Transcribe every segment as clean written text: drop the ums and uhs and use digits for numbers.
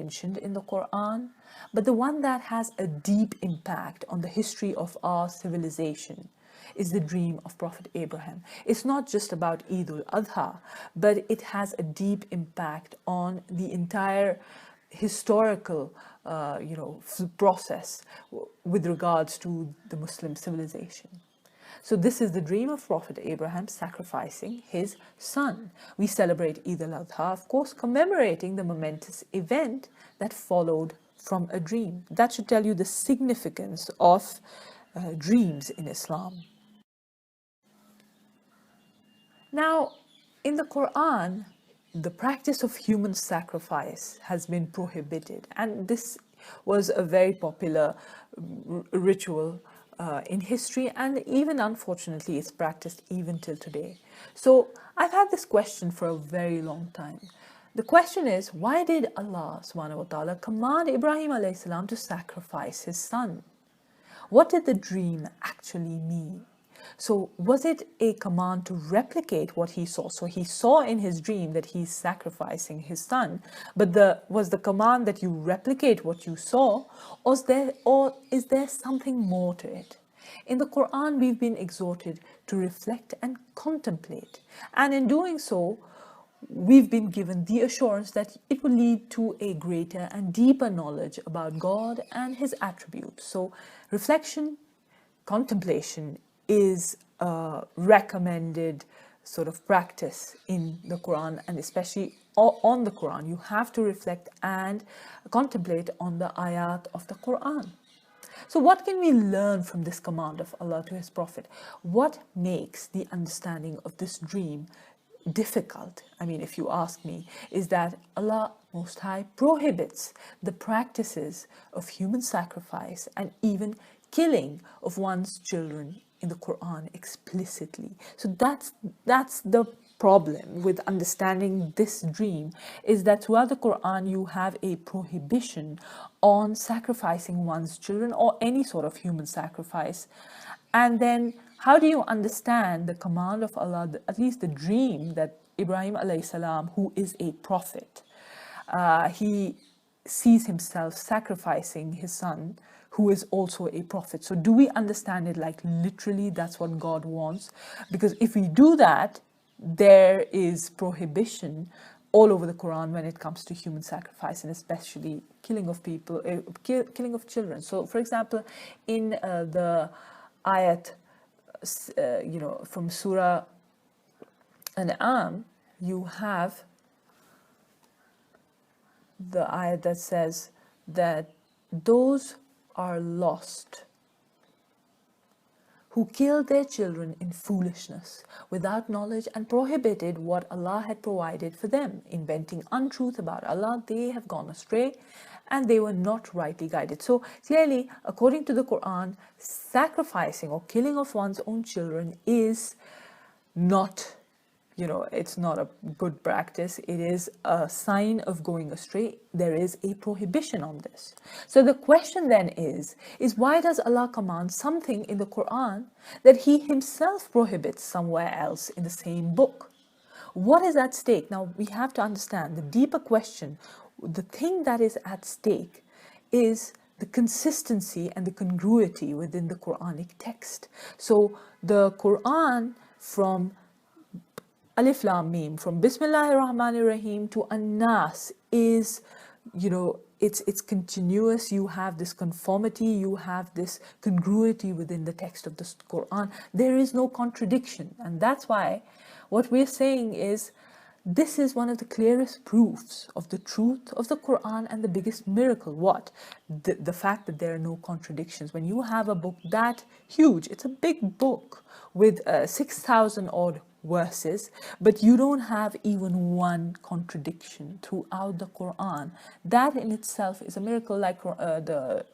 mentioned in the Quran, but the one that has a deep impact on the history of our civilization is the dream of Prophet Abraham. It's not just about Eid al Adha, but it has a deep impact on the entire historical process with regards to the Muslim civilization. So this is the dream of Prophet Abraham sacrificing his son. We celebrate Eid al Adha, of course, commemorating the momentous event that followed from a dream. That should tell you the significance of dreams in Islam. Now, in the Quran, the practice of human sacrifice has been prohibited, and this was a very popular ritual in history, and even unfortunately it's practiced even till today. So I've had this question for a very long time. The question is, why did Allah subhanahu wa ta'ala command Ibrahim alayhi salam to sacrifice his son? What did the dream actually mean? So was it a command to replicate what he saw? So he saw in his dream that he's sacrificing his son, but was the command that you replicate what you saw, or is there something more to it? In the Quran, we've been exhorted to reflect and contemplate, and in doing so, we've been given the assurance that it will lead to a greater and deeper knowledge about God and His attributes. So reflection, contemplation is a recommended sort of practice in the Quran, and especially on the Quran. You have to reflect and contemplate on the ayat of the Quran. So what can we learn from this command of Allah to His Prophet? What makes the understanding of this dream difficult? I mean, if you ask me, is that Allah Most High prohibits the practices of human sacrifice and even killing of one's children in the Quran explicitly. So that's the problem with understanding this dream, is that throughout the Quran you have a prohibition on sacrificing one's children or any sort of human sacrifice. And then how do you understand the command of Allah, at least the dream that Ibrahim alayhi salam, who is a prophet, he sees himself sacrificing his son, who is also a prophet. So do we understand it like literally that's what God wants? Because if we do that, there is prohibition all over the Quran when it comes to human sacrifice, and especially killing of people, killing of children. So for example, in the ayat, from Surah An'am, you have the ayat that says that those are lost who killed their children in foolishness without knowledge and prohibited what Allah had provided for them, inventing untruth about Allah. They have gone astray and they were not rightly guided. So clearly, according to the Quran, sacrificing or killing of one's own children is not, it's not a good practice. It is a sign of going astray. There is a prohibition on this. So the question then is why does Allah command something in the Quran that He Himself prohibits somewhere else in the same book? What is at stake? Now we have to understand the deeper question. The thing that is at stake is the consistency and the congruity within the Quranic text. So the Quran, from Alif Lam Mim, from Bismillahir Rahmanir Rahim to An-Nas, is, it's continuous. You have this conformity, you have this congruity within the text of the Quran. There is no contradiction, and that's why what we're saying is this is one of the clearest proofs of the truth of the Quran and the biggest miracle. What? The fact that there are no contradictions. When you have a book that huge, it's a big book with 6,000 odd verses, but you don't have even one contradiction throughout the Quran. That in itself is a miracle. Like the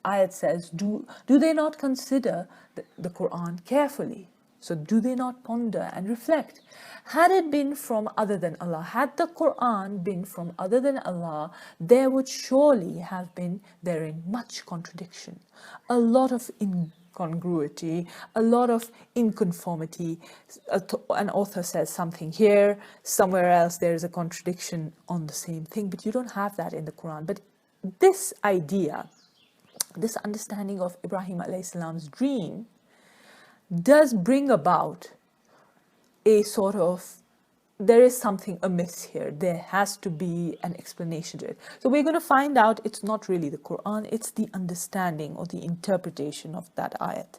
ayat says, do they not consider the Quran carefully? So do they not ponder and reflect? Had it been from other than Allah, had the Quran been from other than Allah, there would surely have been therein much contradiction, a lot of incongruity, a lot of inconformity. An author says something here, somewhere else there is a contradiction on the same thing, but you don't have that in the Quran. But this idea, this understanding of Ibrahim alayhi salam's dream does bring about a sort of, there is something amiss here. There has to be an explanation to it. So we're going to find out it's not really the Quran, it's the understanding or the interpretation of that ayat.